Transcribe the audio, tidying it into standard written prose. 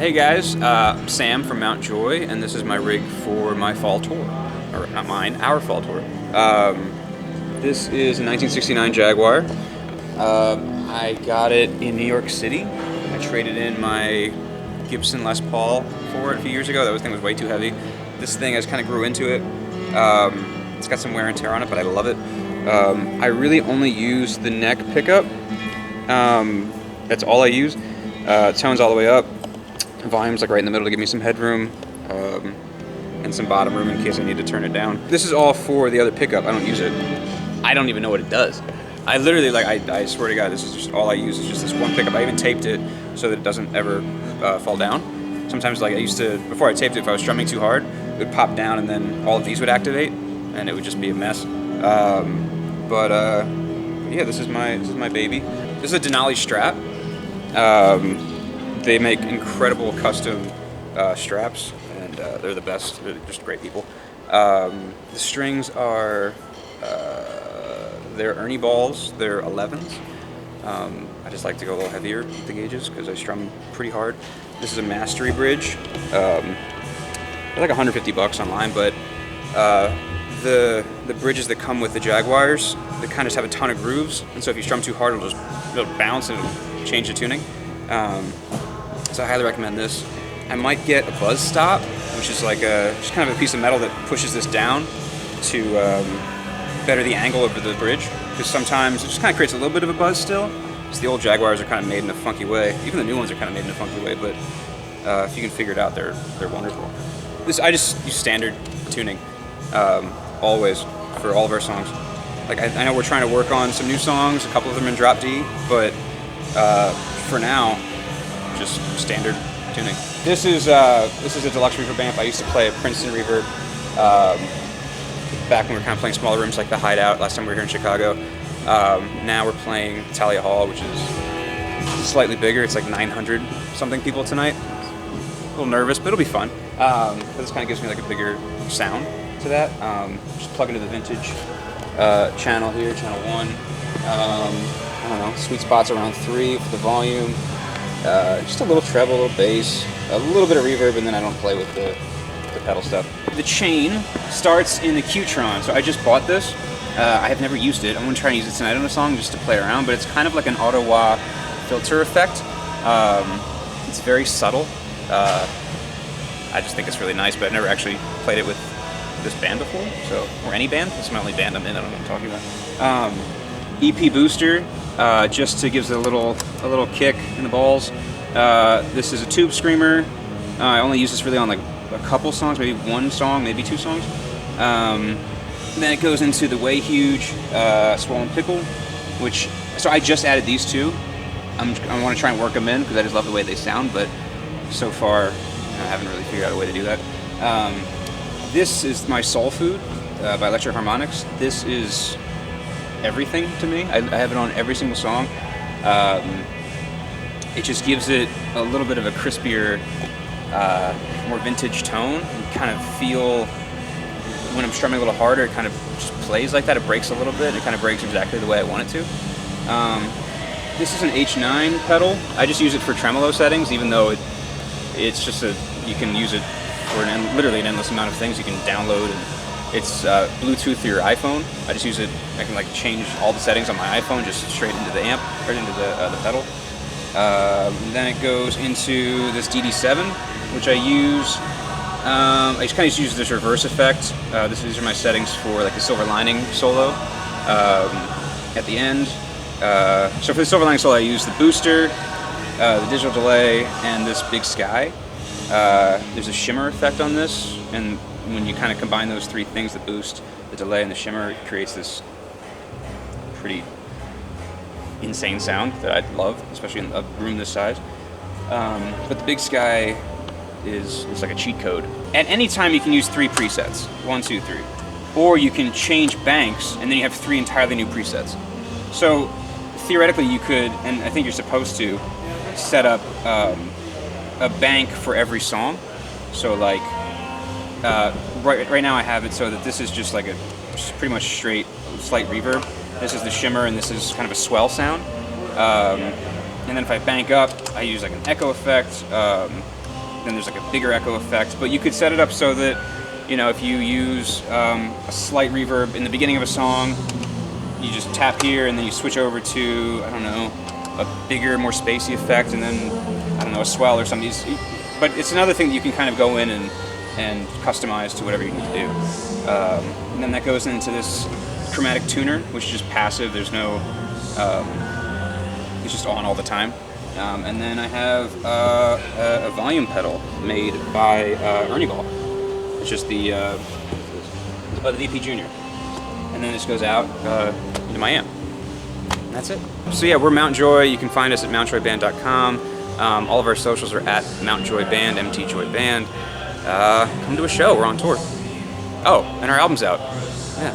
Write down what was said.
Hey guys, I'm Sam from Mount Joy, and this is my rig for my fall tour. Or not mine, our fall tour. This is a 1969 Jaguar. I got it in New York City. I traded in my Gibson Les Paul for it a few years ago. That thing was way too heavy. This thing, I just kind of grew into it. It's got some wear and tear on it, but I love it. I really only use the neck pickup. That's all I use. Tones all the way up. Volume's like right in the middle to give me some headroom, and some bottom room in case I need to turn it down. This is all for the other pickup. I don't use it. I don't even know what it does. I literally, like, I swear to God, this is just all I use is just this one pickup. I even taped it so that it doesn't ever fall down. Sometimes, like, I used to, before I taped it, if I was strumming too hard, it would pop down and then all of these would activate and it would just be a mess. Yeah, this is my baby. This is a Denali strap. They make incredible custom straps, and they're the best. They're just great people. The strings are they're Ernie balls. They're 11s. I just like to go a little heavier with the gauges because I strum pretty hard. This is a mastery bridge. They're like $150 online, but the bridges that come with the Jaguars, they kind of just have a ton of grooves, and so if you strum too hard, it'll bounce and it'll change the tuning. So I highly recommend this. I might get a buzz stop, which is like just kind of a piece of metal that pushes this down to better the angle of the bridge, because sometimes it just kind of creates a little bit of a buzz still. So the old Jaguars are kind of made in a funky way. Even the new ones are kind of made in a funky way, but if you can figure it out, they're wonderful. I just use standard tuning, always, for all of our songs. Like I know we're trying to work on some new songs, a couple of them in drop D, but for now, just standard tuning. This is a Deluxe Reverb Amp. I used to play a Princeton Reverb back when we were kind of playing smaller rooms like the Hideout last time we were here in Chicago. Now we're playing Thalia Hall, which is slightly bigger. It's like 900 something people tonight. A little nervous, but it'll be fun. But this kind of gives me like a bigger sound to that. Just plug into the vintage channel here, channel 1. I don't know, sweet spot's around 3 for the volume. Just a little treble, a little bass, a little bit of reverb, and then I don't play with the pedal stuff. The chain starts in the Qtron, so I just bought this. I have never used it. I'm going to try and use it tonight on a song just to play around, but it's kind of like an Ottawa filter effect. It's very subtle. I just think it's really nice, but I've never actually played it with this band before, or any band. This is my only band I'm in, I don't know what I'm talking about. EP booster, just to give it a little kick in the balls. This is a tube screamer. I only use this really on like a couple songs, maybe one song, maybe 2 songs. Then it goes into the Way Huge Swollen Pickle, so I just added these 2. I want to try and work them in because I just love the way they sound, but so far I haven't really figured out a way to do that. This is my Soul Food by Electric Harmonics. This is everything to me. I have it on every single song. It just gives it a little bit of a crispier, more vintage tone. You kind of feel when I'm strumming a little harder, it kind of just plays like that. It breaks a little bit. It kind of breaks exactly the way I want it to. This is an H9 pedal. I just use it for tremolo settings, even though it's just you can use it for literally an endless amount of things you can download. And it's Bluetooth through your iPhone. I just use it. I can like change all the settings on my iPhone just straight into the amp or into the pedal. Then it goes into this DD7, which I use. I just kind of use this reverse effect. These are my settings for like the Silver Lining solo at the end. So for the Silver Lining solo, I use the booster, the digital delay, and this big sky. There's a shimmer effect on this, and when you kind of combine those 3 things, the boost, the delay, and the shimmer, it creates this pretty insane sound that I love, especially in a room this size. But the big sky is like a cheat code. At any time you can use 3 presets, 1, 2, 3. Or you can change banks and then you have 3 entirely new presets. So theoretically you could, and I think you're supposed to, set up a bank for every song. So like, right now I have it so that this is just like just pretty much straight, slight reverb. This is the shimmer and this is kind of a swell sound. And then if I bank up, I use like an echo effect, then there's like a bigger echo effect. But you could set it up so that, you know, if you use a slight reverb in the beginning of a song, you just tap here and then you switch over to, I don't know, a bigger, more spacey effect, and then, I don't know, a swell or something. But it's another thing that you can kind of go in and customize to whatever you need to do. And then that goes into this chromatic tuner, which is just passive. There's no, it's just on all the time. And then I have a volume pedal made by Ernie Ball. It's just the DP Junior. And then this goes out into my amp. And that's it. So yeah, we're Mountjoy. You can find us at mountjoyband.com. All of our socials are at mountjoyband, mtjoyband. Come to a show. We're on tour. Oh, and our album's out. Yeah.